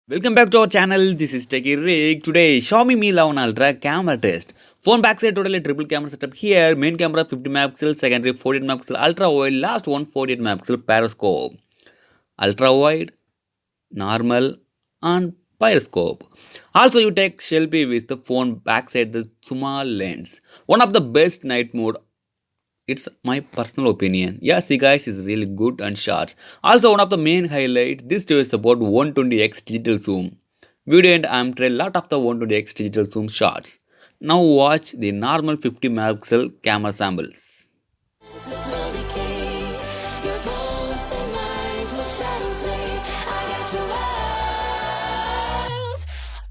Welcome back to our channel. This is Techie Rick. Today, Xiaomi Mi 11 Ultra camera test. Phone backside totally triple camera setup here. Main camera 50 megapixel, secondary 48 megapixel, ultra wide, last one 48 megapixel periscope. Ultra wide, normal, and periscope. Also, you take selfie with the phone backside the small lens. One of the best night mode, it's my personal opinion. Yeah, see guys, is really good and short. Also, one of the main highlights, this video is about 120x digital zoom. Video and I'm trying a lot of the 120x digital zoom shots. Now watch the normal 50 megapixel camera samples.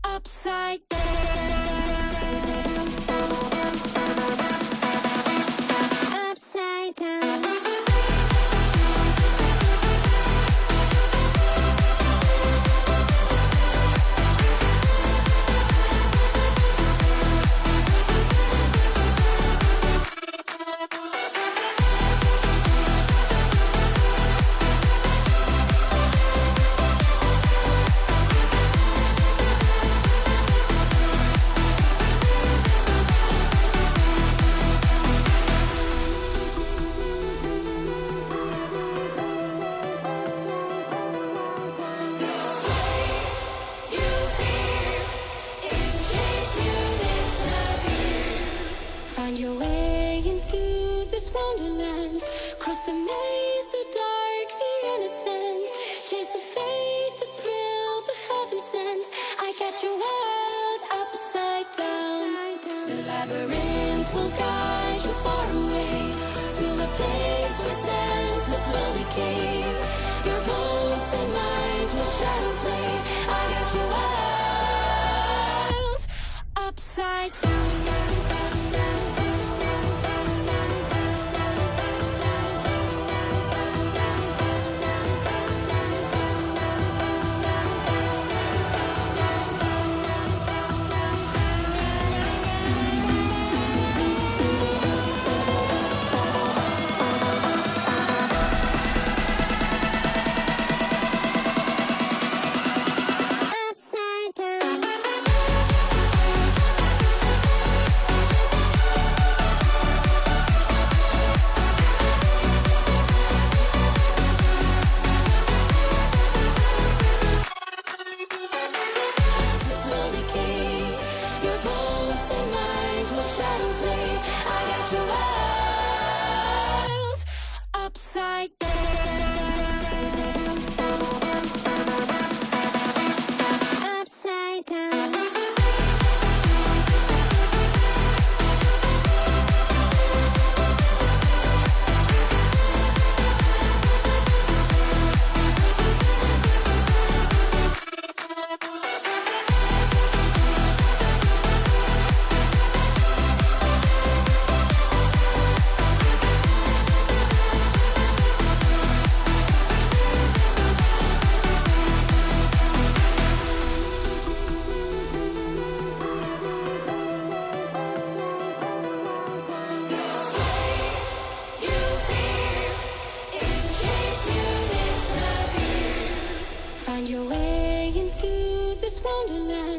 Upside down. Upside down. Find your way into this wonderland. Cross the maze, the dark, the innocent. Chase the faith, the thrill, the heaven sent. I got your world upside down. The labyrinth will guide you far away to the place where senses will decay. Your ghost and mind will shadow play. I got your world upside down. Upside down. Upside down. Find your way into this wonderland.